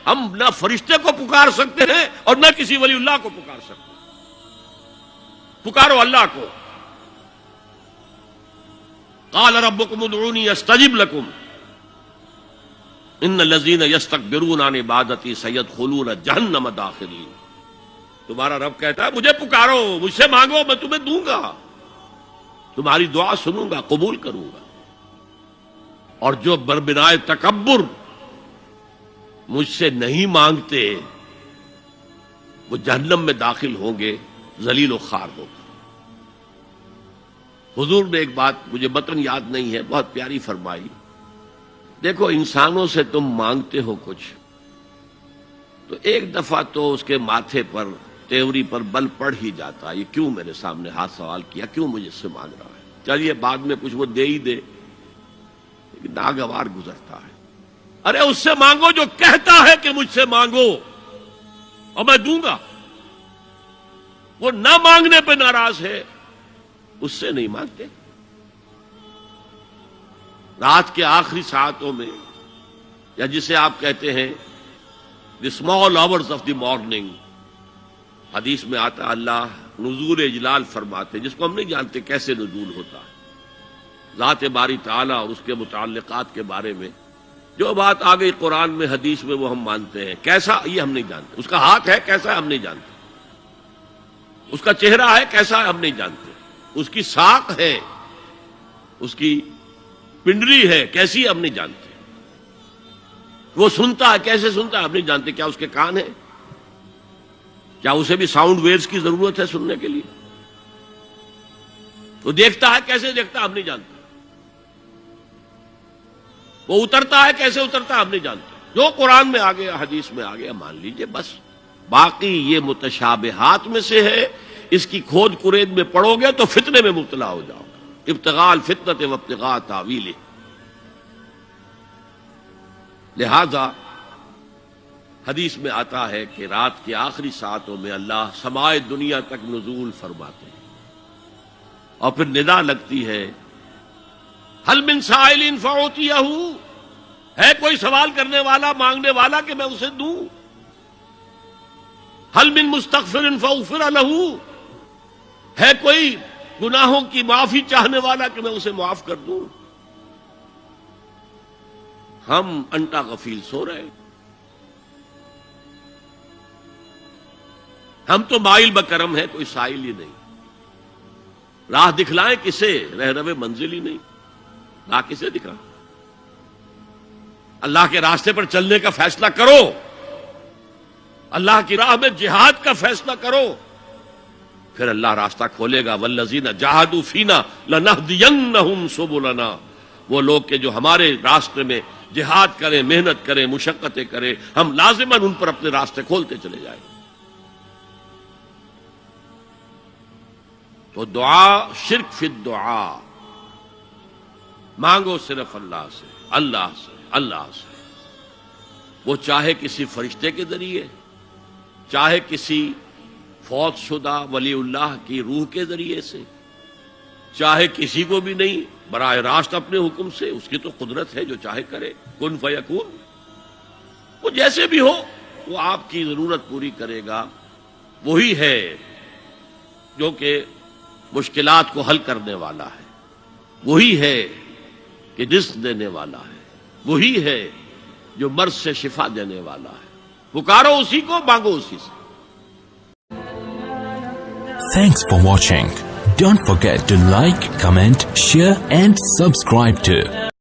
ہم نہ فرشتے کو پکار سکتے ہیں اور نہ کسی ولی اللہ کو پکار سکتے ہیں. پکارو اللہ کو. قال ربکم ادعونی استجب لکم ان الذین یستکبرون عن عبادتی سیدخلون جہنم داخرین. تمہارا رب کہتا ہے مجھے پکارو، مجھ سے مانگو، میں تمہیں دوں گا، تمہاری دعا سنوں گا، قبول کروں گا. اور جو بربنائے تکبر مجھ سے نہیں مانگتے وہ جہنم میں داخل ہوں گے، ذلیل و خوار ہوں گے. حضور نے ایک بات مجھے متن یاد نہیں ہے، بہت پیاری فرمائی. دیکھو انسانوں سے تم مانگتے ہو کچھ تو ایک دفعہ تو اس کے ماتھے پر تیوری پر بل پڑ ہی جاتا ہے، یہ کیوں میرے سامنے ہاتھ سوال کیا، کیوں مجھے اس سے مانگ رہا ہے، چلیے بعد میں کچھ وہ دے ہی دے. لیکن ناگوار گزرتا ہے. ارے اس سے مانگو جو کہتا ہے کہ مجھ سے مانگو اور میں دوں گا. وہ نہ مانگنے پہ ناراض ہے، اس سے نہیں مانگتے. رات کے آخری ساعتوں میں، یا جسے آپ کہتے ہیں the small hours of the morning, حدیث میں آتا اللہ نزول اجلال فرماتے، جس کو ہم نہیں جانتے کیسے نزول ہوتا ہے. ذات باری تعالیٰ اور اس کے متعلقات کے بارے میں جو بات آ گئی قرآن میں حدیث میں وہ ہم مانتے ہیں. کیسا یہ ہم نہیں جانتے. اس کا ہاتھ ہے کیسا ہے ہم نہیں جانتے. اس کا چہرہ ہے کیسا ہے ہم نہیں جانتے. اس کی ساق ہے، اس کی پنڈلی ہے کیسی ہم نہیں جانتے. وہ سنتا ہے کیسے سنتا ہے ہم نہیں جانتے. کیا اس کے کان ہیں؟ کیا اسے بھی ساؤنڈ ویوز کی ضرورت ہے سننے کے لیے؟ وہ دیکھتا ہے کیسے دیکھتا ہے ہم نہیں جانتے. وہ اترتا ہے کیسے اترتا ہے ہم نہیں جانتے. جو قرآن میں آ گیا حدیث میں آ گیا مان لیجئے بس. باقی یہ متشابہات میں سے ہے، اس کی کھود کرید میں پڑو گے تو فتنے میں مبتلا ہو جاؤ گے. ابتغاء الفتنة وابتغاء تاویلہ. لہذا حدیث میں آتا ہے کہ رات کے آخری ساعتوں میں اللہ سمائے دنیا تک نزول فرماتے ہیں اور پھر ندا لگتی ہے حل من سائل فاعطیہ، ہے کوئی سوال کرنے والا مانگنے والا کہ میں اسے دوں. حل من مستغفر فاغفر لہ، ہے کوئی گناہوں کی معافی چاہنے والا کہ میں اسے معاف کر دوں. ہم انٹا غفیل سو رہے. ہم تو مائل بکرم ہے، کوئی سائل ہی نہیں. راہ دکھلائیں کسے، رہنما منزل ہی نہیں. راہ کسے دکھا؟ اللہ کے راستے پر چلنے کا فیصلہ کرو، اللہ کی راہ میں جہاد کا فیصلہ کرو، پھر اللہ راستہ کھولے گا. والذین جاہدوا فینا لنہدینہم سبلنا. وہ لوگ کہ جو ہمارے راستے میں جہاد کریں، محنت کریں، مشقتیں کریں، ہم لازماً ان پر اپنے راستے کھولتے چلے جائیں. تو دعا شرک فی الدعا. مانگو صرف اللہ سے، اللہ سے، اللہ سے. وہ چاہے کسی فرشتے کے ذریعے، چاہے کسی فوت شدہ ولی اللہ کی روح کے ذریعے سے، چاہے کسی کو بھی نہیں، براہ راست اپنے حکم سے. اس کی تو قدرت ہے، جو چاہے کرے. کن فیکون. وہ جیسے بھی ہو وہ آپ کی ضرورت پوری کرے گا. وہی ہے جو کہ مشکلات کو حل کرنے والا ہے، وہی ہے کہ رزق دینے والا ہے، وہی ہے جو مرض سے شفا دینے والا ہے. پکارو اسی کو، مانگو اسی سے. Thanks for watching. Don't forget to like, comment, share and subscribe to